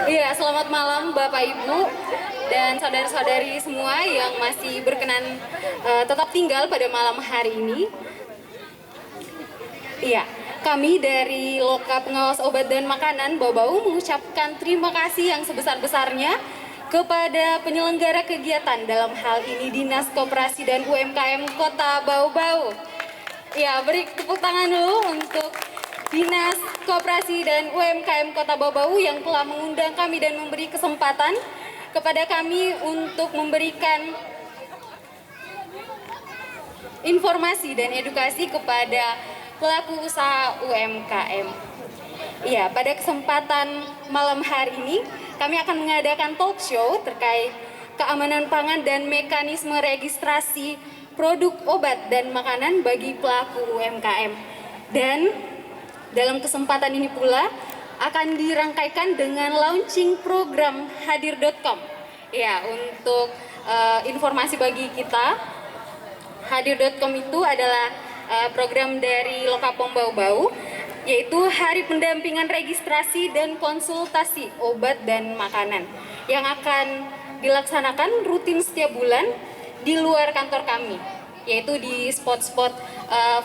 Iya, selamat malam Bapak Ibu dan saudara-saudari semua yang masih berkenan tetap tinggal pada malam hari ini. Iya, kami dari Loka Pengawas Obat dan Makanan Bau-Bau mengucapkan terima kasih yang sebesar-besarnya kepada penyelenggara kegiatan, dalam hal ini Dinas Koperasi dan UMKM Kota Bau-Bau. Ya, beri tepuk tangan dulu untuk Dinas Koperasi dan UMKM Kota Bau-Bau yang telah mengundang kami dan memberi kesempatan kepada kami untuk memberikan informasi dan edukasi kepada pelaku usaha UMKM. Iya, pada kesempatan malam hari ini kami akan mengadakan talk show terkait keamanan pangan dan mekanisme registrasi produk obat dan makanan bagi pelaku UMKM. Dan dalam kesempatan ini pula akan dirangkaikan dengan launching program hadir.com. Ya, untuk informasi bagi kita, hadir.com itu adalah program dari Lokapom Bau-Bau, yaitu Hari Pendampingan Registrasi dan Konsultasi Obat dan Makanan yang akan dilaksanakan rutin setiap bulan di luar kantor kami, yaitu di spot-spot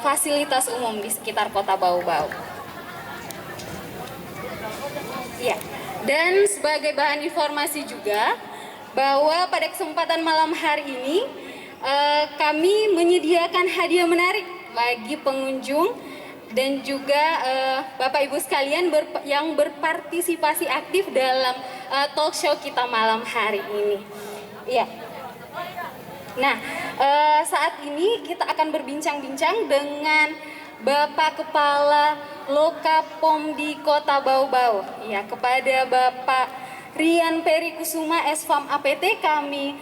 fasilitas umum di sekitar Kota Bau-Bau. Ya, dan sebagai bahan informasi juga bahwa pada kesempatan malam hari ini kami menyediakan hadiah menarik bagi pengunjung dan juga Bapak Ibu sekalian yang berpartisipasi aktif dalam talk show kita malam hari ini. Ya. Nah, saat ini kita akan berbincang-bincang dengan Bapak Kepala Lokapom di Kota Bau-Bau. Ya, kepada Bapak Rian Perikusuma Esfam APT kami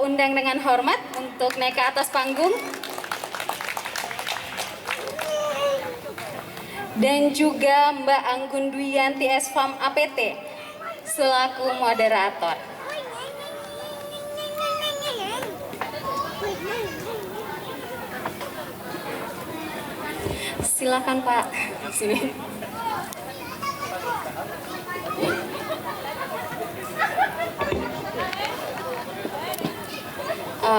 undang dengan hormat untuk naik ke atas panggung. Dan juga Mbak Anggun Dwiyanti Esfam APT selaku moderator. Silakan Pak, sini.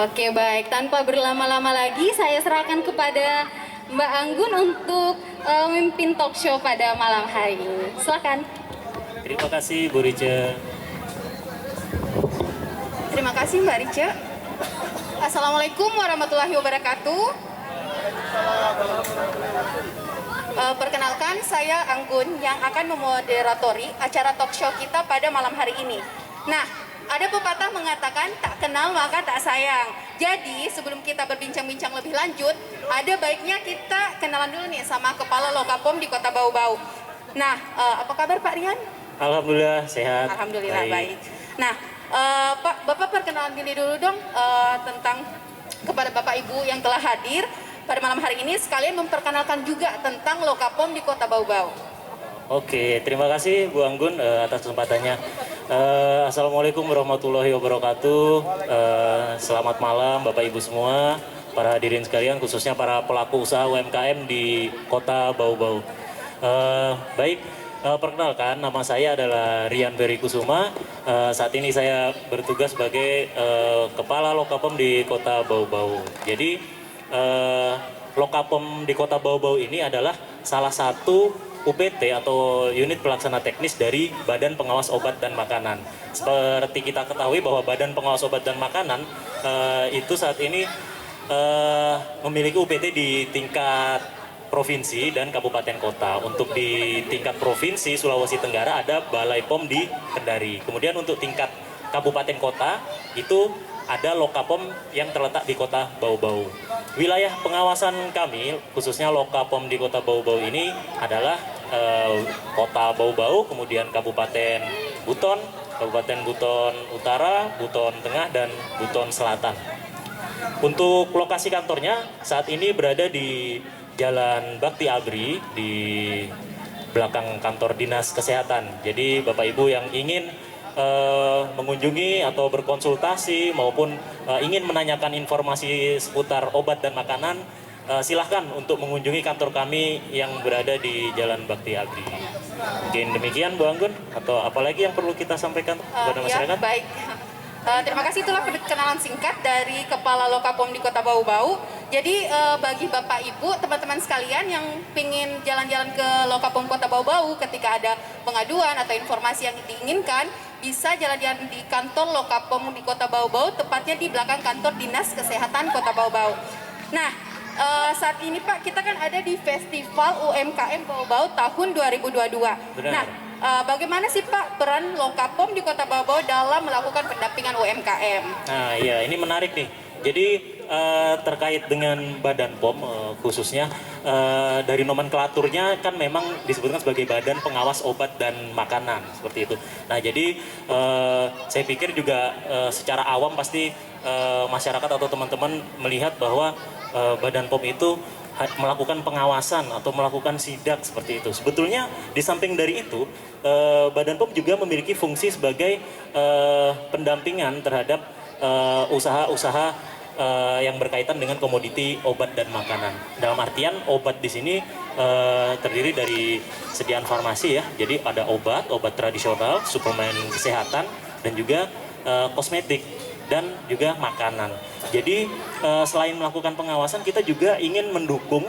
Oke, baik, tanpa berlama-lama lagi saya serahkan kepada Mbak Anggun untuk memimpin talk show pada malam hari ini. Silakan. Terima kasih Bu Rice. Terima kasih Mbak Rice. Assalamualaikum warahmatullahi wabarakatuh. Perkenalkan, saya Anggun yang akan memoderatori acara talk show kita pada malam hari ini. Nah, ada pepatah mengatakan tak kenal maka tak sayang. Jadi sebelum kita berbincang-bincang lebih lanjut, ada baiknya kita kenalan dulu nih sama Kepala Lokapom di Kota Bau-Bau. Nah, apa kabar Pak Rian? Alhamdulillah sehat. Alhamdulillah baik. Nah, Pak, Bapak perkenalan diri dulu dong tentang kepada Bapak Ibu yang telah hadir pada malam hari ini, sekalian memperkenalkan juga tentang Lokapom di Kota Bau-Bau. Oke, terima kasih Bu Anggun atas kesempatannya. Assalamualaikum warahmatullahi wabarakatuh. Selamat malam Bapak Ibu semua, para hadirin sekalian, khususnya para pelaku usaha UMKM di Kota Bau-Bau. Baik, perkenalkan, nama saya adalah Rian Perikusuma. Saat ini saya bertugas sebagai Kepala Lokapom di Kota Bau-Bau. Jadi Lokapom di Kota Bau-Bau ini adalah salah satu UPT atau unit pelaksana teknis dari Badan Pengawas Obat dan Makanan. Seperti kita ketahui bahwa Badan Pengawas Obat dan Makanan itu saat ini memiliki UPT di tingkat provinsi dan kabupaten kota. Untuk di tingkat provinsi Sulawesi Tenggara ada Balai POM di Kendari. Kemudian untuk tingkat kabupaten kota itu ada Lokapom yang terletak di Kota Bau-Bau. Wilayah pengawasan kami, khususnya Lokapom di Kota Bau-Bau ini adalah Kota Bau-Bau, kemudian Kabupaten Buton, Kabupaten Buton Utara, Buton Tengah, dan Buton Selatan. Untuk lokasi kantornya saat ini berada di Jalan Bakti Abri di belakang kantor Dinas Kesehatan. Jadi Bapak Ibu yang ingin mengunjungi atau berkonsultasi maupun ingin menanyakan informasi seputar obat dan makanan, silahkan untuk mengunjungi kantor kami yang berada di Jalan Bakti Abri. Mungkin demikian Bu Anggun, atau apalagi yang perlu kita sampaikan kepada masyarakat? Ya, baik. Terima kasih, itulah perkenalan singkat dari Kepala Lokapom di Kota Bau-Bau. Jadi bagi Bapak Ibu, teman-teman sekalian yang ingin jalan-jalan ke Lokapom Kota Bau-Bau ketika ada pengaduan atau informasi yang diinginkan, bisa jalan-jalan di kantor Lokapom di Kota Bau-Bau, tepatnya di belakang kantor Dinas Kesehatan Kota Bau-Bau. Nah, saat ini Pak, kita kan ada di Festival UMKM Bau-Bau tahun 2022. Benar. Nah, bagaimana sih Pak peran Lokapom di Kota Bau-Bau dalam melakukan pendampingan UMKM? Nah, iya, ini menarik nih. Jadi terkait dengan Badan POM khususnya dari nomenklaturnya kan memang disebutkan sebagai Badan Pengawas Obat dan Makanan seperti itu. Nah, jadi saya pikir juga secara awam pasti masyarakat atau teman-teman melihat bahwa Badan POM itu melakukan pengawasan atau melakukan sidak seperti itu. Sebetulnya di samping dari itu, Badan POM juga memiliki fungsi sebagai pendampingan terhadap usaha-usaha yang berkaitan dengan komoditi obat dan makanan. Dalam artian obat di sini terdiri dari sediaan farmasi ya. Jadi ada obat tradisional, suplemen kesehatan, dan juga kosmetik dan juga makanan. Jadi selain melakukan pengawasan, kita juga ingin mendukung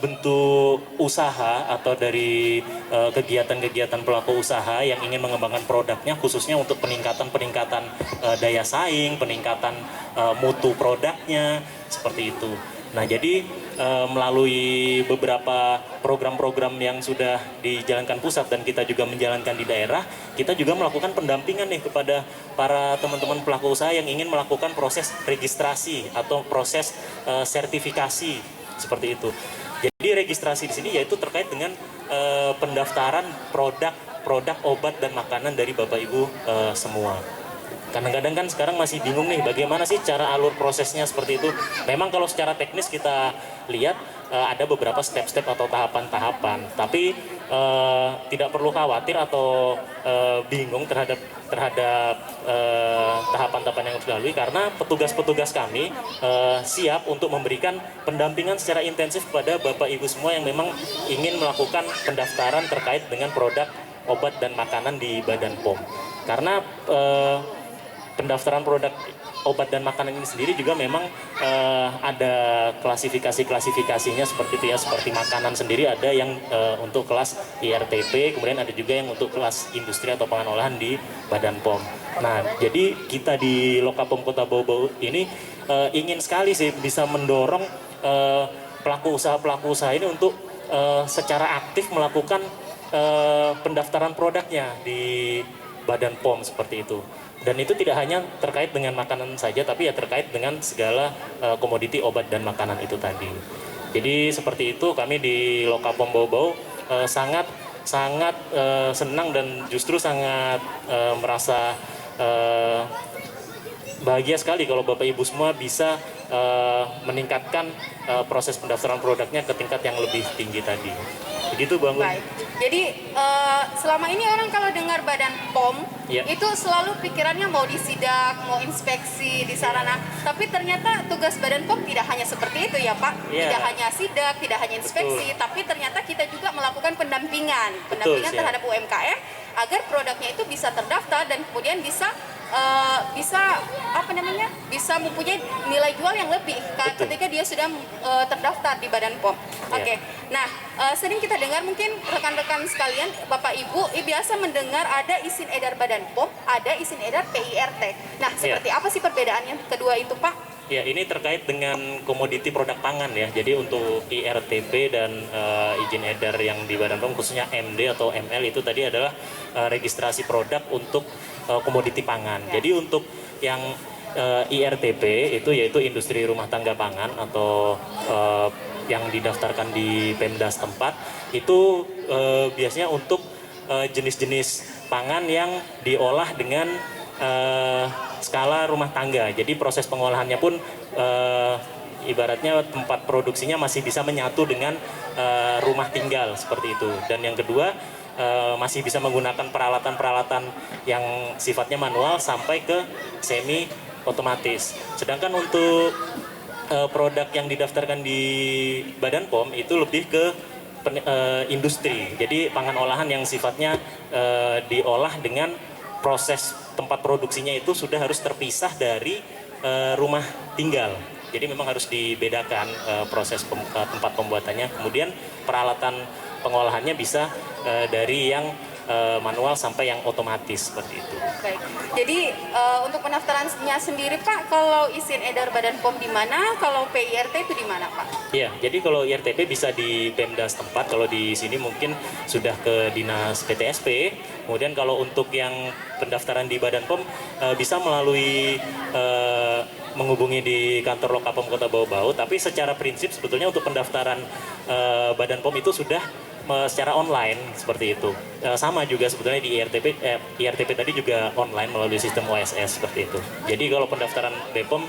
bentuk usaha atau dari kegiatan-kegiatan pelaku usaha yang ingin mengembangkan produknya, khususnya untuk peningkatan daya saing, peningkatan mutu produknya seperti itu. Nah, jadi melalui beberapa program-program yang sudah dijalankan pusat dan kita juga menjalankan di daerah, kita juga melakukan pendampingan nih kepada para teman-teman pelaku usaha yang ingin melakukan proses registrasi atau proses sertifikasi seperti itu. Jadi registrasi di sini yaitu terkait dengan pendaftaran produk obat dan makanan dari Bapak Ibu semua. Kadang-kadang kan sekarang masih bingung nih bagaimana sih cara alur prosesnya seperti itu. Memang kalau secara teknis kita lihat ada beberapa step-step atau tahapan-tahapan, tapi tidak perlu khawatir atau bingung terhadap tahapan-tahapan yang harus dilalui, karena petugas-petugas kami siap untuk memberikan pendampingan secara intensif kepada Bapak Ibu semua yang memang ingin melakukan pendaftaran terkait dengan produk obat dan makanan di Badan POM. Karena pendaftaran produk obat dan makanan ini sendiri juga memang ada klasifikasinya seperti itu ya. Seperti makanan sendiri ada yang untuk kelas IRTP, kemudian ada juga yang untuk kelas industri atau pangan olahan di Badan POM. Nah, jadi kita di Lokapom Kota Bau-Bau ini ingin sekali sih bisa mendorong pelaku usaha ini untuk secara aktif melakukan pendaftaran produknya di Badan POM seperti itu. Dan itu tidak hanya terkait dengan makanan saja, tapi ya terkait dengan segala komoditi obat dan makanan itu tadi. Jadi seperti itu, kami di Lokapom Bau-Bau sangat senang dan justru sangat merasa bahagia sekali kalau Bapak Ibu semua bisa meningkatkan proses pendaftaran produknya ke tingkat yang lebih tinggi tadi. Begitu Bang. Baik. Jadi selama ini orang kalau dengar Badan POM itu selalu pikirannya mau disidak, mau inspeksi di sarana. Tapi ternyata tugas Badan POM tidak hanya seperti itu ya Pak. Tidak hanya sidak, tidak hanya inspeksi, tapi ternyata kita juga melakukan pendampingan terhadap UMKM agar produknya itu bisa terdaftar dan kemudian bisa mempunyai nilai jual yang lebih ketika dia sudah terdaftar di Badan POM. Oke. Nah, sering kita dengar mungkin rekan-rekan sekalian, Bapak Ibu biasa mendengar ada izin edar Badan POM, ada izin edar PIRT. Nah, seperti apa sih perbedaannya kedua itu, Pak? Ya, ini terkait dengan komoditi produk pangan ya. Jadi untuk IRTP dan izin edar yang di Badan POM khususnya MD atau ML itu tadi adalah registrasi produk untuk komoditi pangan. Jadi untuk yang IRTP itu yaitu industri rumah tangga pangan atau yang didaftarkan di Pemda setempat itu biasanya untuk jenis-jenis pangan yang diolah dengan skala rumah tangga. Jadi proses pengolahannya pun ibaratnya tempat produksinya masih bisa menyatu dengan rumah tinggal seperti itu. Dan yang kedua masih bisa menggunakan peralatan-peralatan yang sifatnya manual sampai ke semi otomatis. Sedangkan untuk produk yang didaftarkan di Badan POM itu lebih ke industri. Jadi pangan olahan yang sifatnya diolah dengan proses tempat produksinya itu sudah harus terpisah dari rumah tinggal. Jadi memang harus dibedakan proses tempat pembuatannya. Kemudian peralatan pengolahannya bisa dari yang manual sampai yang otomatis seperti itu. Baik. Jadi untuk pendaftarannya sendiri Pak, kalau izin edar Badan POM di mana, kalau PIRT itu di mana Pak? Iya, jadi kalau IRTP bisa di Pemda setempat, kalau di sini mungkin sudah ke Dinas PTSP. Kemudian kalau untuk yang pendaftaran di Badan POM bisa melalui menghubungi di kantor Lokapom Kota Bau-Bau, tapi secara prinsip sebetulnya untuk pendaftaran Badan POM itu sudah secara online seperti itu. Sama juga sebetulnya di IRTP tadi juga online melalui sistem OSS seperti itu. Jadi kalau pendaftaran BPOM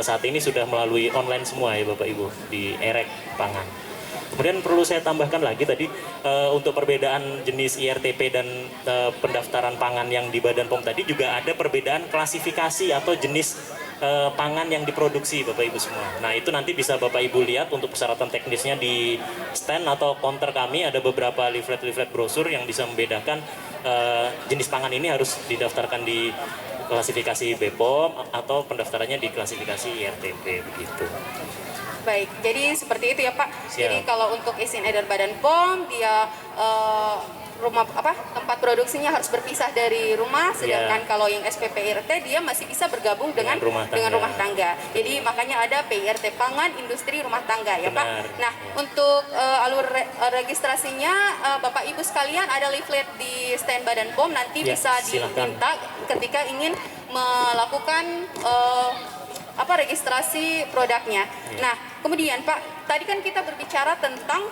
saat ini sudah melalui online semua ya Bapak Ibu di EREK Pangan. Kemudian perlu saya tambahkan lagi tadi untuk perbedaan jenis IRTP dan pendaftaran pangan yang di Badan POM tadi juga ada perbedaan klasifikasi atau jenis pangan yang diproduksi Bapak Ibu semua. Nah itu nanti bisa Bapak Ibu lihat untuk persyaratan teknisnya di stand atau counter kami ada beberapa leaflet brosur yang bisa membedakan jenis pangan ini harus didaftarkan di klasifikasi BPOM atau pendaftarannya di klasifikasi IRTP begitu. Baik, jadi seperti itu ya Pak. Siap. Jadi kalau untuk izin edar Badan POM dia tempat produksinya harus berpisah dari rumah, sedangkan kalau yang SPPIRT dia masih bisa bergabung dengan rumah tangga. Jadi makanya ada PIRT pangan industri rumah tangga ya Pak. Nah, untuk alur registrasinya Bapak Ibu sekalian ada leaflet di stand Badan POM, nanti bisa diminta ketika ingin melakukan registrasi produknya. Nah, kemudian Pak, tadi kan kita berbicara tentang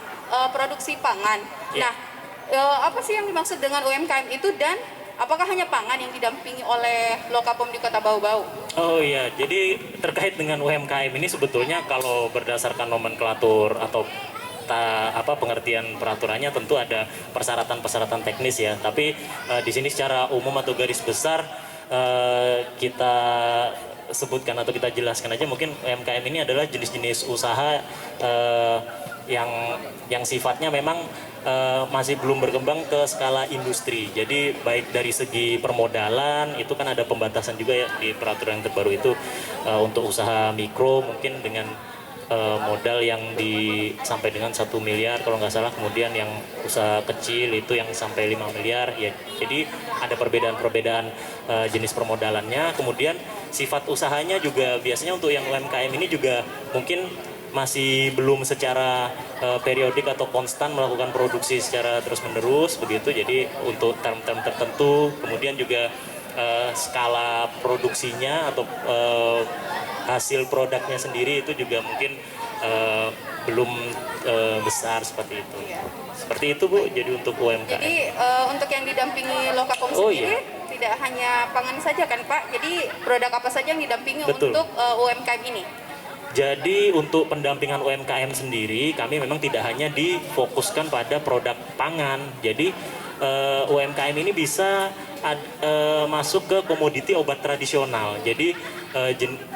produksi pangan. Nah, apa sih yang dimaksud dengan UMKM itu dan apakah hanya pangan yang didampingi oleh Lokapom di Kota Bau-Bau? Oh iya, jadi terkait dengan UMKM ini sebetulnya kalau berdasarkan nomenklatur atau pengertian peraturannya tentu ada persyaratan-persyaratan teknis ya. Tapi di sini secara umum atau garis besar kita sebutkan atau kita jelaskan aja mungkin UMKM ini adalah jenis-jenis usaha yang sifatnya memang masih belum berkembang ke skala industri. Jadi baik dari segi permodalan itu kan ada pembatasan juga ya di peraturan yang terbaru itu untuk usaha mikro mungkin dengan modal yang sampai dengan 1 miliar kalau nggak salah, kemudian yang usaha kecil itu yang sampai 5 miliar ya. Jadi ada perbedaan jenis permodalannya, kemudian sifat usahanya juga biasanya untuk yang UMKM ini juga mungkin masih belum secara periodik atau konstan melakukan produksi secara terus-menerus begitu. Jadi untuk term-term tertentu, kemudian juga skala produksinya atau hasil produknya sendiri itu juga mungkin belum besar seperti itu. Seperti itu Bu, jadi untuk UMKM. Jadi untuk yang didampingi Lokapom sendiri tidak hanya pangan saja kan Pak? Jadi produk apa saja yang didampingi untuk UMKM ini? Jadi untuk pendampingan UMKM sendiri kami memang tidak hanya difokuskan pada produk pangan. Jadi UMKM ini bisa masuk ke komoditi obat tradisional. Jadi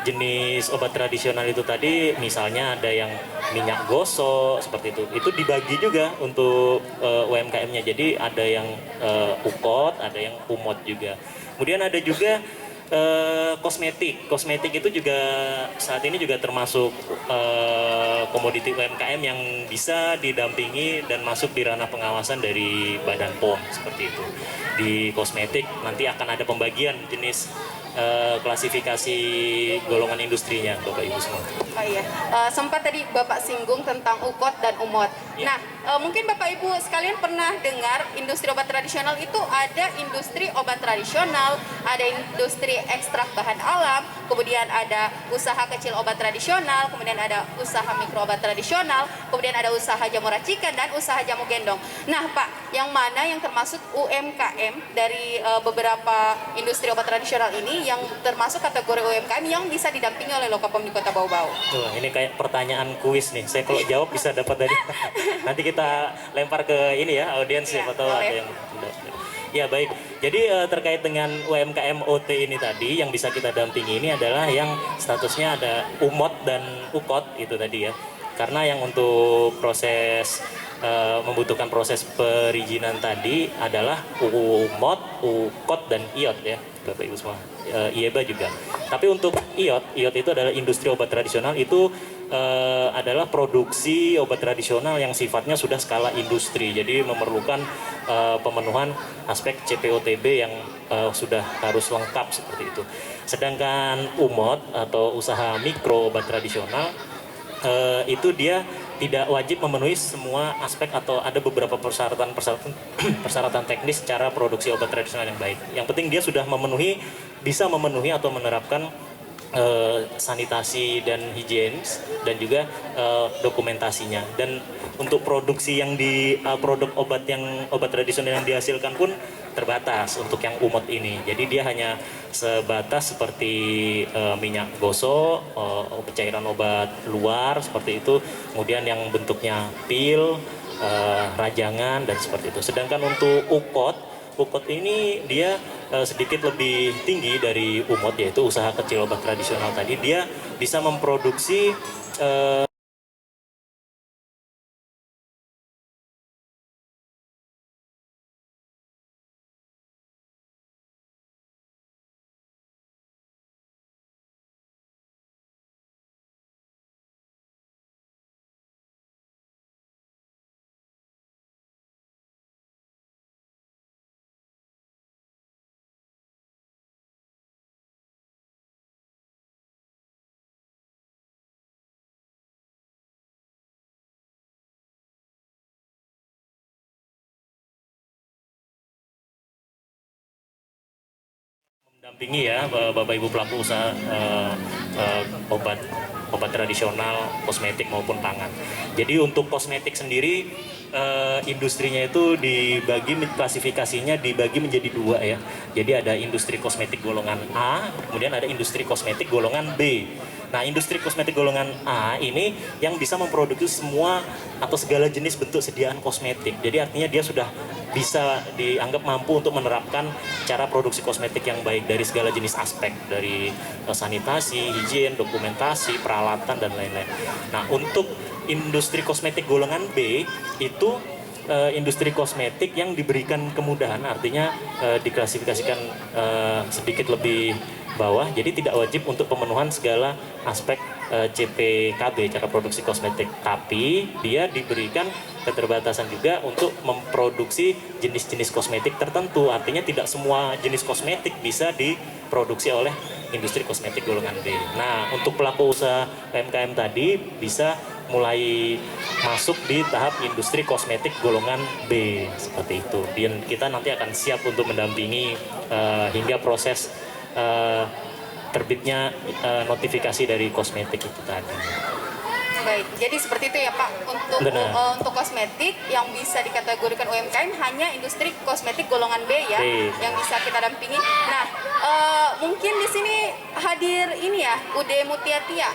jenis obat tradisional itu tadi misalnya ada yang minyak gosok seperti itu. Itu dibagi juga untuk UMKM-nya. Jadi ada yang ukot, ada yang umot juga. Kemudian ada juga kosmetik itu juga saat ini juga termasuk komoditi UMKM yang bisa didampingi dan masuk di ranah pengawasan dari Badan POM seperti itu. Di kosmetik nanti akan ada pembagian jenis klasifikasi golongan industrinya Bapak Ibu semua. Oh iya, sempat tadi Bapak singgung tentang ukot dan umot. Ya. Nah, mungkin Bapak Ibu sekalian pernah dengar industri obat tradisional itu ada industri obat tradisional, ada industri ekstrak bahan alam, kemudian ada usaha kecil obat tradisional, kemudian ada usaha mikro obat tradisional, kemudian ada usaha jamu racikan dan usaha jamu gendong. Nah Pak, yang mana yang termasuk UMKM dari beberapa industri obat tradisional ini yang termasuk kategori UMKM yang bisa didampingi oleh Lokapom di Kota Bau-Bau? Tuh, ini kayak pertanyaan kuis nih. Saya kalau jawab bisa dapat dari nanti kita lempar ke ini ya audiens siapa tahu ada yang ya baik. Jadi terkait dengan UMKM OT ini tadi yang bisa kita dampingi ini adalah yang statusnya ada umot dan ukot itu tadi ya. Karena yang untuk proses membutuhkan proses perizinan tadi adalah UMOT, UKOT, dan IOT ya, Bapak Ibu semua. IEBA juga. Tapi untuk IOT itu adalah industri obat tradisional, itu adalah produksi obat tradisional yang sifatnya sudah skala industri, jadi memerlukan pemenuhan aspek CPOTB yang sudah harus lengkap seperti itu. Sedangkan UMOT atau usaha mikro obat tradisional itu dia tidak wajib memenuhi semua aspek atau ada beberapa persyaratan teknis cara produksi obat tradisional yang baik. Yang penting dia sudah bisa memenuhi atau menerapkan sanitasi dan higienis dan juga dokumentasinya. Dan untuk produksi yang produk obat tradisional yang dihasilkan pun terbatas untuk yang UMOT ini. Jadi dia hanya sebatas seperti minyak gosok, cairan obat luar seperti itu, kemudian yang bentuknya pil, rajangan dan seperti itu. Sedangkan untuk UKOT ini dia sedikit lebih tinggi dari UMOT, yaitu usaha kecil obat tradisional tadi. Dia bisa memproduksi mendampingi ya Bapak Ibu pelaku usaha obat tradisional, kosmetik maupun pangan. Jadi untuk kosmetik sendiri industrinya itu klasifikasinya dibagi menjadi dua ya. Jadi ada industri kosmetik golongan A, kemudian ada industri kosmetik golongan B. Nah, industri kosmetik golongan A ini yang bisa memproduksi semua atau segala jenis bentuk sediaan kosmetik. Jadi artinya dia sudah bisa dianggap mampu untuk menerapkan cara produksi kosmetik yang baik dari segala jenis aspek, dari sanitasi, higien, dokumentasi, peralatan, dan lain-lain. Nah, untuk industri kosmetik golongan B itu industri kosmetik yang diberikan kemudahan, artinya diklasifikasikan sedikit lebih bawah, jadi tidak wajib untuk pemenuhan segala aspek CPKB, cara produksi kosmetik, tapi dia diberikan keterbatasan juga untuk memproduksi jenis-jenis kosmetik tertentu, artinya tidak semua jenis kosmetik bisa diproduksi oleh industri kosmetik golongan B. Nah, untuk pelaku usaha UMKM tadi bisa mulai masuk di tahap industri kosmetik golongan B seperti itu. Dan kita nanti akan siap untuk mendampingi hingga proses terbitnya notifikasi dari kosmetik itu tadi. Baik, jadi seperti itu ya Pak. Untuk kosmetik yang bisa dikategorikan UMKM hanya industri kosmetik golongan B ya, yang bisa kita dampingi. Nah, mungkin di sini hadir ini ya, UD Mutiatia.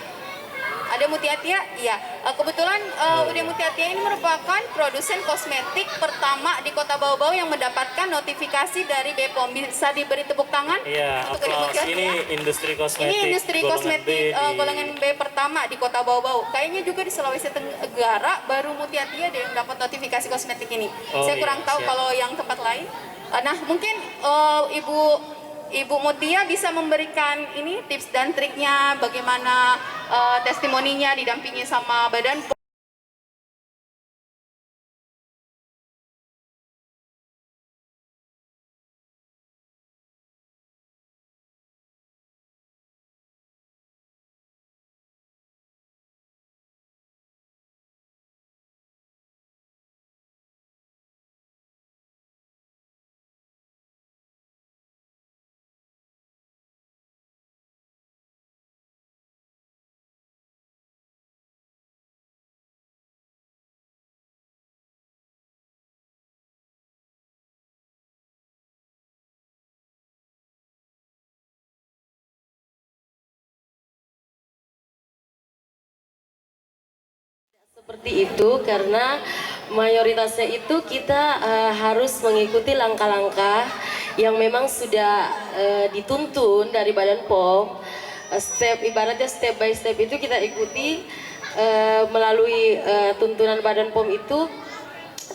Ada Mutiatia? Iya. Kebetulan UD Mutiatia ini merupakan produsen kosmetik pertama di Kota Bau-Bau yang mendapatkan notifikasi dari BPOM. Bisa diberi tepuk tangan? Iya, untuk UD Mutiatia. Ini industri kosmetik. Ini industri kosmetik golongan B pertama di Kota Bau-Bau. Kayaknya juga di Sulawesi Tenggara baru Mutiatia yang dapat notifikasi kosmetik ini. Saya kurang tahu kalau yang tempat lain. Nah, mungkin Ibu Mutia bisa memberikan ini tips dan triknya bagaimana testimoninya didampingi sama Badan POM. Seperti itu karena mayoritasnya itu kita harus mengikuti langkah-langkah yang memang sudah dituntun dari Badan POM. Ibaratnya step by step itu kita ikuti melalui tuntunan Badan POM itu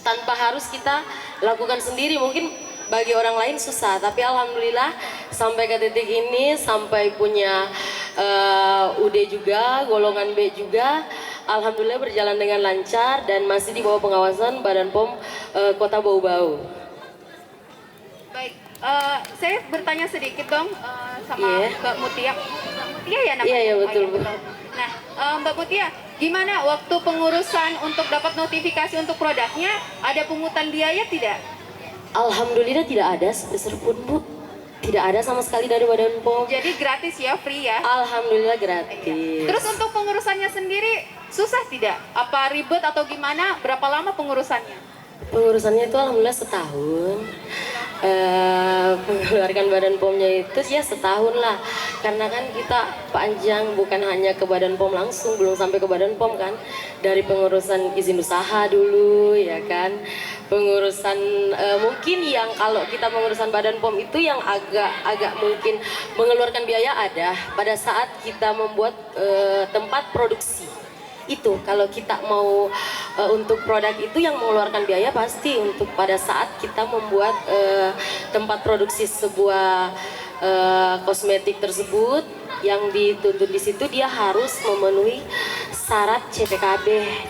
tanpa harus kita lakukan sendiri. Mungkin bagi orang lain susah, tapi alhamdulillah sampai ke titik ini, sampai punya UD juga, golongan B juga, alhamdulillah berjalan dengan lancar dan masih di bawah pengawasan Badan POM Kota Bau-Bau. Baik, saya bertanya sedikit dong sama Mbak Mutia. Mutia ya namanya? Iya betul, oh, iya, betul. Nah, Mbak Mutia, gimana waktu pengurusan untuk dapat notifikasi untuk produknya? Ada pungutan biaya tidak? Alhamdulillah tidak ada sebesar pun, Bu. Tidak ada sama sekali dari Badan POM. Jadi gratis ya, free ya? Alhamdulillah gratis. Terus untuk pengurusannya sendiri susah tidak? Apa ribet atau gimana? Berapa lama pengurusannya? Pengurusannya itu alhamdulillah setahun. Mengeluarkan Badan POM-nya itu ya setahun lah, karena kan kita panjang, bukan hanya ke Badan POM langsung, belum sampai ke Badan POM kan, dari pengurusan izin usaha dulu ya kan, pengurusan mungkin yang kalau kita pengurusan Badan POM itu yang agak mungkin mengeluarkan biaya ada pada saat kita membuat tempat produksi. Itu kalau kita mau untuk produk itu yang mengeluarkan biaya pasti untuk pada saat kita membuat tempat produksi sebuah kosmetik tersebut, yang dituntut di situ dia harus memenuhi syarat CPKB.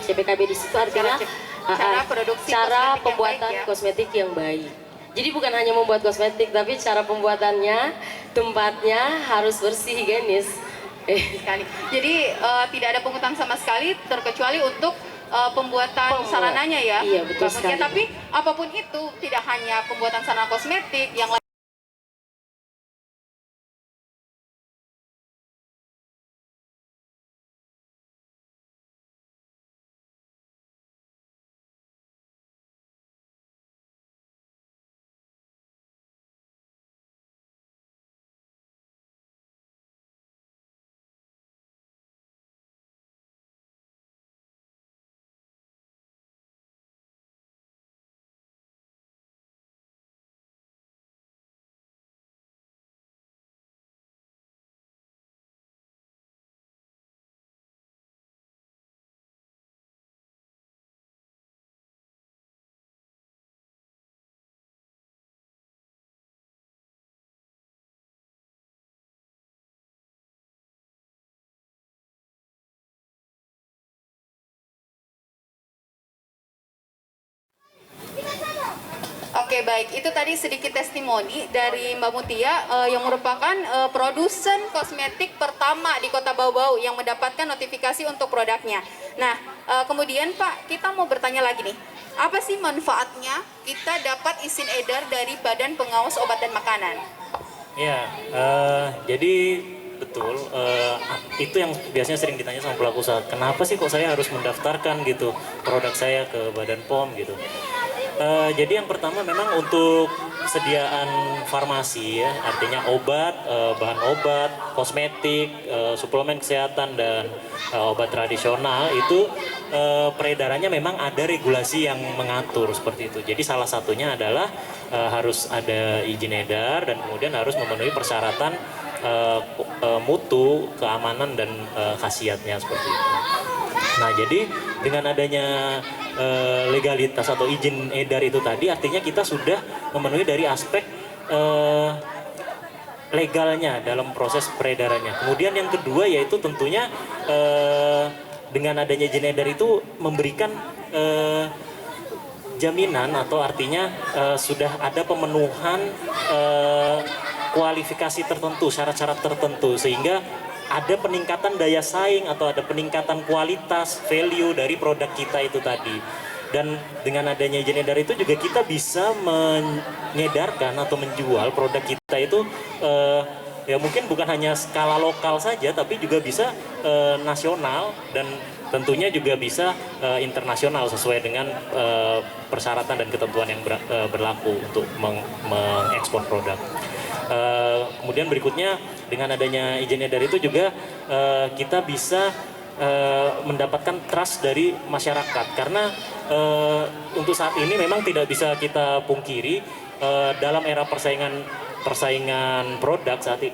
CPKB di situ artinya cara produksi cara kosmetik pembuatan yang baik, ya? kosmetik yang baik. Jadi bukan hanya membuat kosmetik, tapi cara pembuatannya, tempatnya harus bersih, higienis. Sekali. Jadi tidak ada pungutan sama sekali terkecuali untuk pembuatan sarananya ya. Iya betul sekali. Tapi apapun itu, tidak hanya pembuatan sarana kosmetik, yang Oke baik, itu tadi sedikit testimoni dari Mbak Mutia yang merupakan produsen kosmetik pertama di Kota Bau-Bau yang mendapatkan notifikasi untuk produknya. Nah, kemudian Pak, kita mau bertanya lagi nih, apa sih manfaatnya kita dapat izin edar dari Badan Pengawas Obat dan Makanan? Ya, jadi betul, itu yang biasanya sering ditanya sama pelaku usaha, kenapa sih kok saya harus mendaftarkan gitu produk saya ke Badan POM gitu. Jadi yang pertama memang untuk kesediaan farmasi ya, artinya obat, bahan obat, kosmetik, suplemen kesehatan dan obat tradisional itu peredarannya memang ada regulasi yang mengatur seperti itu. Jadi salah satunya adalah harus ada izin edar dan kemudian harus memenuhi persyaratan mutu, keamanan dan khasiatnya seperti itu. Nah, jadi dengan adanya legalitas atau izin edar itu tadi, artinya kita sudah memenuhi dari aspek legalnya dalam proses peredarannya. Kemudian yang kedua yaitu tentunya dengan adanya izin edar itu memberikan jaminan atau artinya sudah ada pemenuhan kualifikasi tertentu, syarat-syarat tertentu, sehingga ada peningkatan daya saing atau ada peningkatan kualitas value dari produk kita itu tadi. Dan dengan adanya izin edar itu juga kita bisa mengedarkan atau menjual produk kita itu ya mungkin bukan hanya skala lokal saja, tapi juga bisa nasional dan tentunya juga bisa internasional sesuai dengan persyaratan dan ketentuan yang berlaku untuk mengekspor produk. Kemudian berikutnya dengan adanya izin edar itu juga kita bisa mendapatkan trust dari masyarakat, karena untuk saat ini memang tidak bisa kita pungkiri dalam era persaingan produk saat ini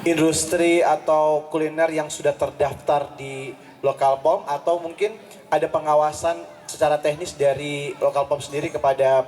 industri atau kuliner yang sudah terdaftar di lokal POM, atau mungkin ada pengawasan secara teknis dari lokal POM sendiri kepada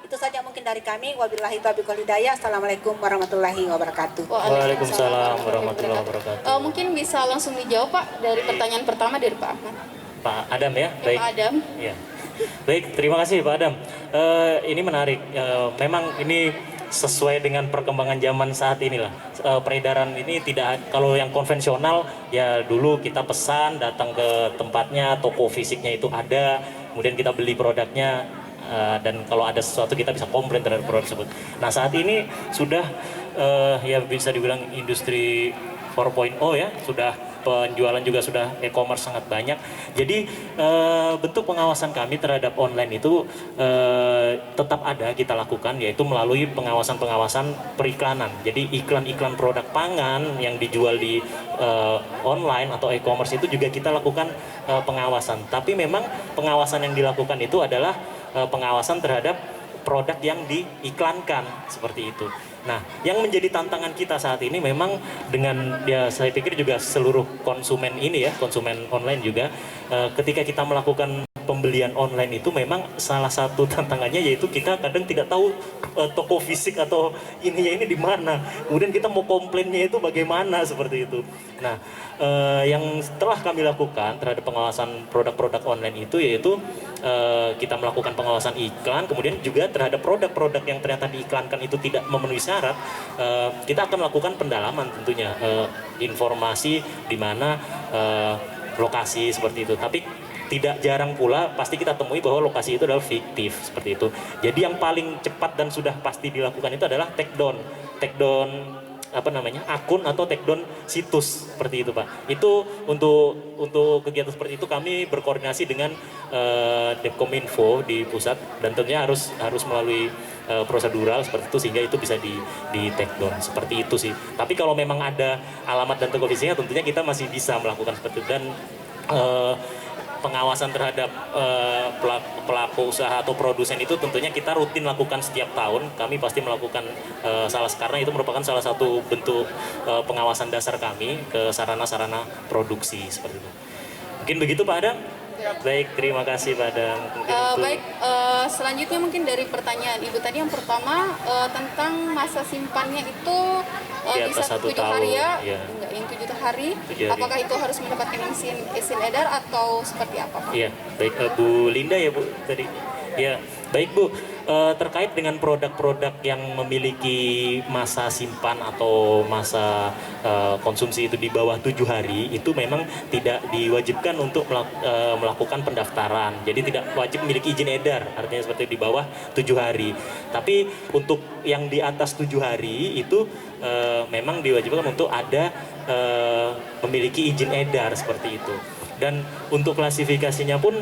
Itu saja mungkin dari kami. Wabillahi taufiq wal hidayah. Assalamualaikum warahmatullahi wabarakatuh. Waalaikumsalam warahmatullahi wabarakatuh. Mungkin bisa langsung dijawab Pak dari pertanyaan pertama dari Pak Ahmad. Pak Adam ya, Ya, baik. Pak Adam. Ya. Baik, terima kasih Pak Adam. Ini menarik. Memang ini sesuai dengan perkembangan zaman saat inilah. Peredaran ini tidak, kalau yang konvensional ya dulu kita pesan, datang ke tempatnya, toko fisiknya itu ada, kemudian kita beli produknya, dan kalau ada sesuatu kita bisa komplain terhadap produk tersebut. Nah saat ini sudah ya bisa dibilang industri 4.0 ya, sudah penjualan juga sudah e-commerce sangat banyak. Jadi bentuk pengawasan kami terhadap online itu tetap ada kita lakukan, yaitu melalui pengawasan-pengawasan periklanan. Jadi iklan-iklan produk pangan yang dijual di online atau e-commerce itu juga kita lakukan pengawasan. Tapi memang pengawasan yang dilakukan itu adalah pengawasan terhadap produk yang diiklankan seperti itu. Nah, yang menjadi tantangan kita saat ini memang dengan ya saya pikir juga seluruh konsumen ini ya, konsumen online juga, ketika kita melakukan pembelian online itu memang salah satu tantangannya yaitu kita kadang tidak tahu toko fisik atau ini di mana. Kemudian kita mau komplainnya itu bagaimana seperti itu. Nah, yang telah kami lakukan terhadap pengawasan produk-produk online itu yaitu kita melakukan pengawasan iklan, kemudian juga terhadap produk-produk yang ternyata diiklankan itu tidak memenuhi syarat, kita akan melakukan pendalaman tentunya, informasi di mana lokasi seperti itu. Tapi tidak jarang pula pasti kita temui bahwa lokasi itu adalah fiktif seperti itu. Jadi yang paling cepat dan sudah pasti dilakukan itu adalah take down akun atau take down situs seperti itu Pak. Itu untuk kegiatan seperti itu kami berkoordinasi dengan Depkominfo di pusat, dan tentunya harus melalui prosedural seperti itu sehingga itu bisa di take down seperti itu sih. Tapi kalau memang ada alamat dan toko fisiknya tentunya kita masih bisa melakukan seperti itu. Dan pengawasan terhadap pelaku usaha atau produsen itu tentunya kita rutin lakukan setiap tahun. Kami pasti melakukan karena itu merupakan salah satu bentuk pengawasan dasar kami ke sarana-sarana produksi seperti itu. Mungkin begitu Pak Adam? Baik, terima kasih Pak Adam. Selanjutnya mungkin dari pertanyaan Ibu tadi yang pertama tentang masa simpannya itu bisa 7 hari ya. Enggak, yang 7 hari. Apakah itu harus mendapatkan izin edar atau seperti apa Pak? Iya, baik Bu Linda ya Bu tadi. Ya, baik Bu. Terkait dengan produk-produk yang memiliki masa simpan atau masa konsumsi itu di bawah 7 hari, itu memang tidak diwajibkan untuk melakukan pendaftaran. Jadi tidak wajib memiliki izin edar, artinya seperti di bawah 7 hari. Tapi untuk yang di atas 7 hari itu memang diwajibkan untuk ada memiliki izin edar seperti itu. Dan untuk klasifikasinya pun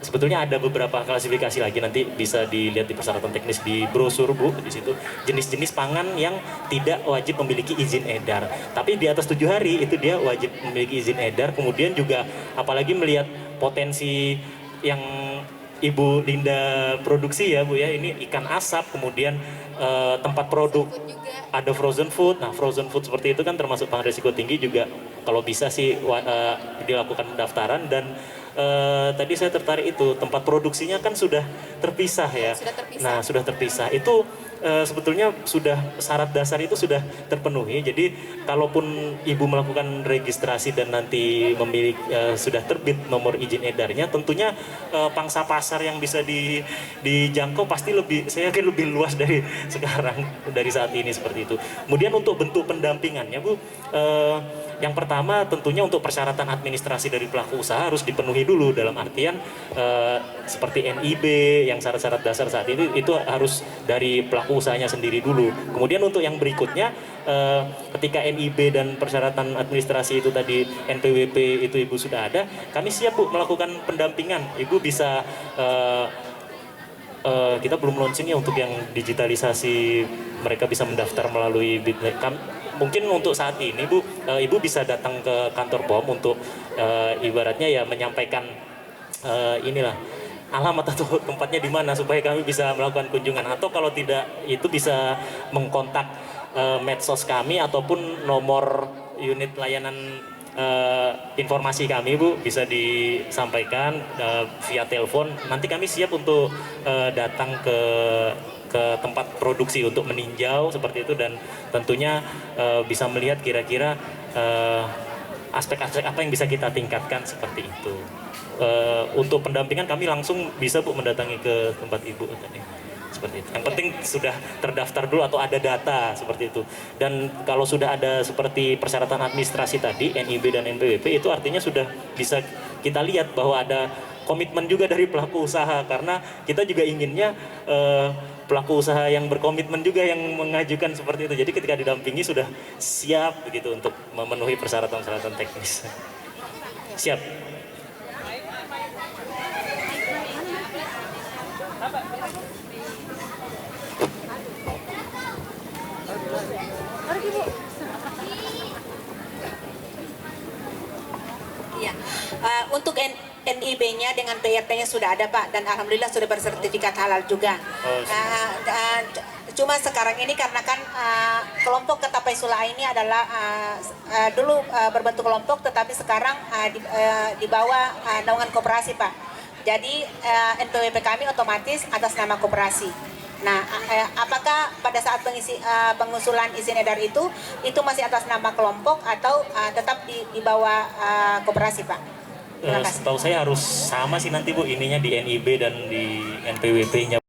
sebetulnya ada beberapa klasifikasi lagi, nanti bisa dilihat di persyaratan teknis di brosur Bu, di situ jenis-jenis pangan yang tidak wajib memiliki izin edar. Tapi di atas 7 hari itu dia wajib memiliki izin edar. Kemudian juga apalagi melihat potensi yang Ibu Linda produksi ya Bu ya, ini ikan asap, kemudian tempat produk ada frozen food. Nah frozen food seperti itu kan termasuk pang risiko tinggi juga, kalau bisa sih dilakukan pendaftaran. Dan tadi saya tertarik itu tempat produksinya kan sudah terpisah ya. Sudah terpisah. Nah sudah terpisah itu sebetulnya sudah syarat dasar itu sudah terpenuhi. Jadi kalaupun ibu melakukan registrasi dan nanti memiliki sudah terbit nomor izin edarnya, tentunya pangsa pasar yang bisa dijangkau pasti lebih, saya yakin lebih luas dari sekarang, dari saat ini seperti itu. Kemudian untuk bentuk pendampingannya Bu, yang pertama tentunya untuk persyaratan administrasi dari pelaku usaha harus dipenuhi dulu, dalam artian seperti NIB yang syarat-syarat dasar saat ini itu harus dari pelaku usahanya sendiri dulu. Kemudian untuk yang berikutnya ketika NIB dan persyaratan administrasi itu tadi NPWP itu Ibu sudah ada, kami siap Bu melakukan pendampingan. Ibu bisa kita belum launching ya untuk yang digitalisasi, mereka bisa mendaftar melalui mungkin untuk saat ini Bu, Ibu bisa datang ke kantor POM untuk ibaratnya ya menyampaikan inilah alamat atau tempatnya di mana supaya kami bisa melakukan kunjungan, atau kalau tidak itu bisa mengkontak medsos kami ataupun nomor unit layanan informasi kami Bu, bisa disampaikan via telepon. Nanti kami siap untuk datang ke tempat produksi untuk meninjau seperti itu, dan tentunya bisa melihat kira-kira aspek-aspek apa yang bisa kita tingkatkan seperti itu. Untuk pendampingan kami langsung bisa Bu mendatangi ke tempat Ibu tadi. Seperti itu. Yang penting sudah terdaftar dulu atau ada data seperti itu. Dan kalau sudah ada seperti persyaratan administrasi tadi, NIB dan NPWP, itu artinya sudah bisa kita lihat bahwa ada komitmen juga dari pelaku usaha, karena kita juga inginnya pelaku usaha yang berkomitmen juga yang mengajukan seperti itu. Jadi ketika didampingi sudah siap begitu untuk memenuhi persyaratan-persyaratan teknis. Siap. Iya. Untuk NIB-nya dengan PRT-nya sudah ada Pak, dan alhamdulillah sudah bersertifikat halal juga. Cuma sekarang ini karena kan kelompok Ketapai Sula ini adalah dulu berbentuk kelompok, tetapi sekarang di bawah naungan koperasi Pak. Jadi NPWP kami otomatis atas nama koperasi. Nah, apakah pada saat pengusulan izin edar itu masih atas nama kelompok atau tetap di bawah koperasi Pak? Setahu saya harus sama sih nanti Bu, ininya di NIB dan di NPWP-nya.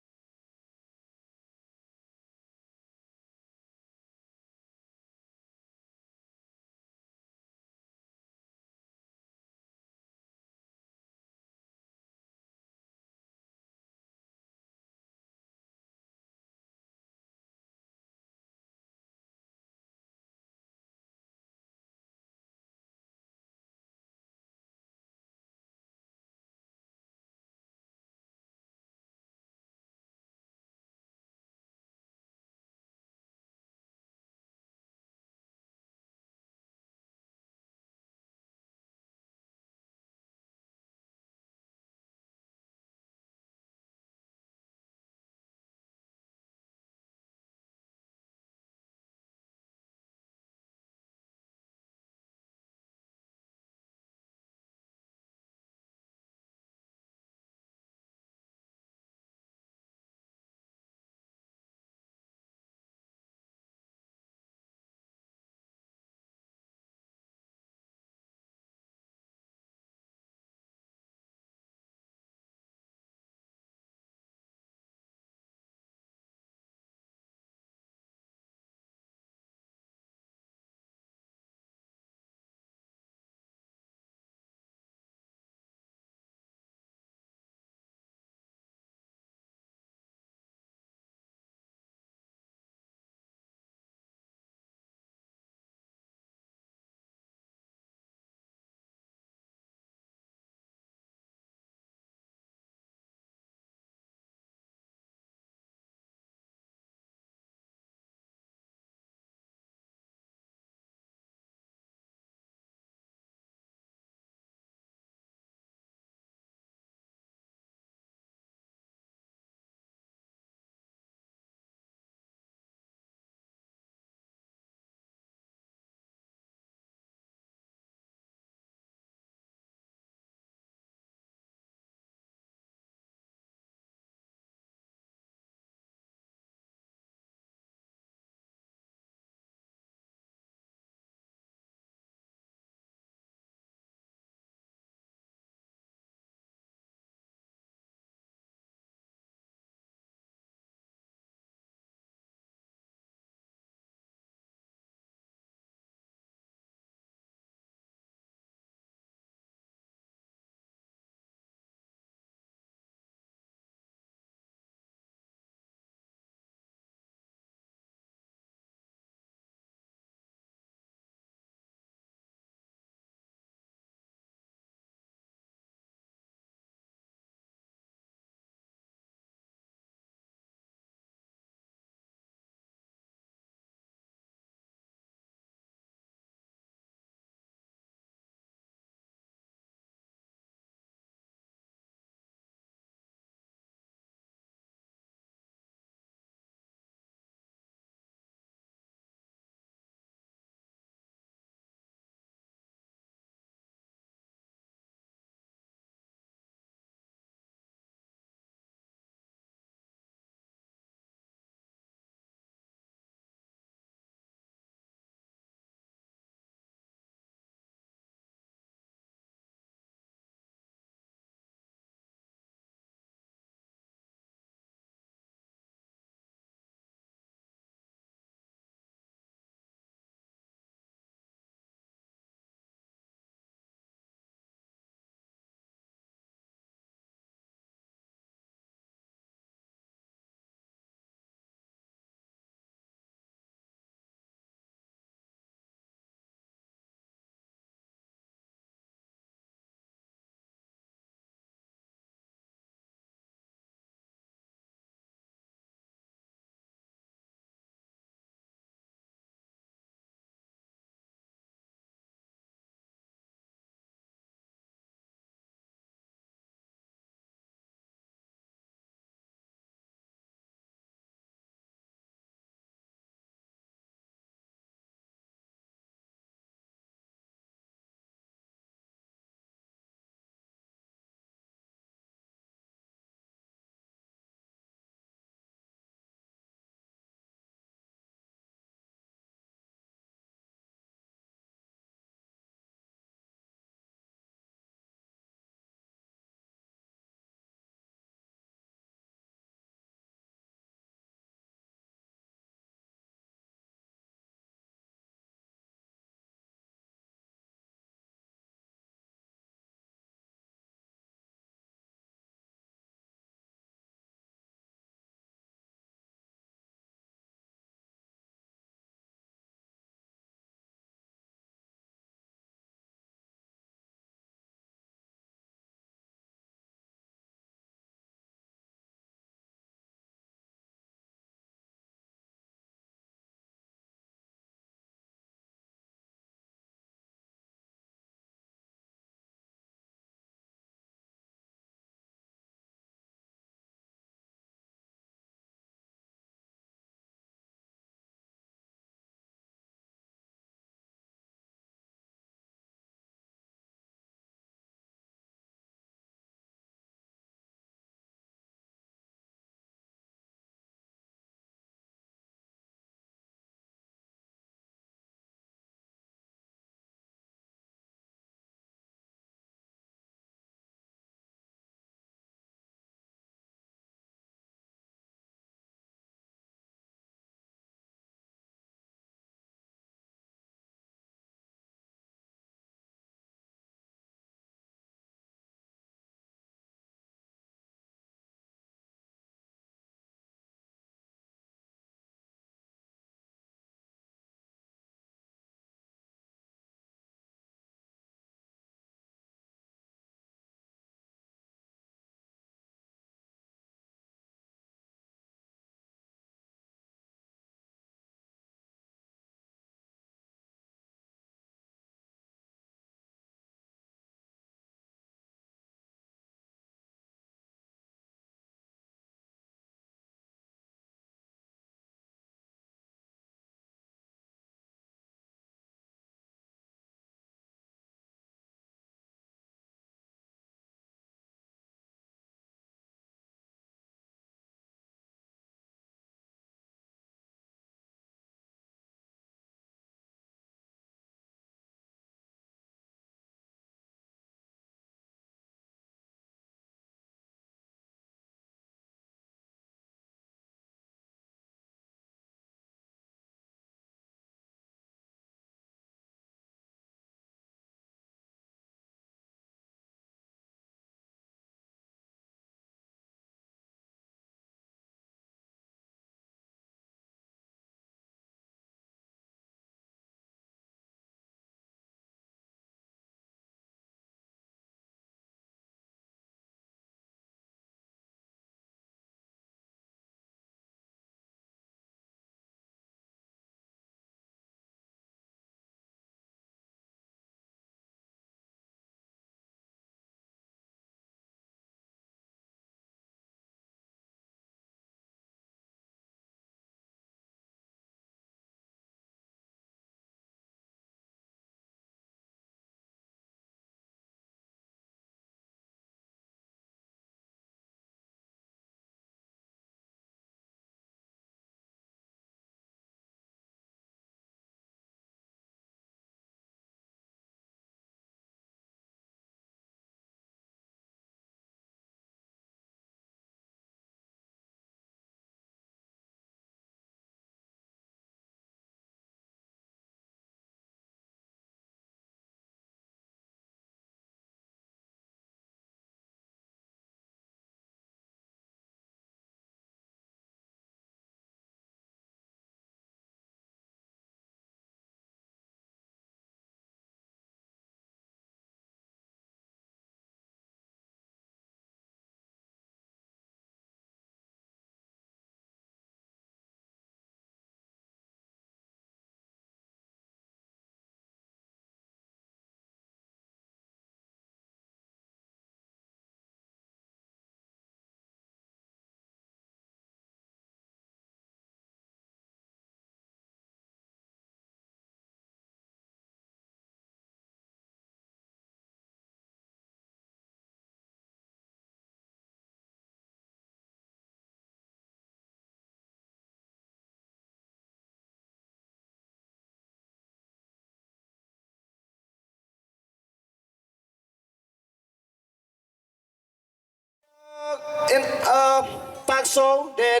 So the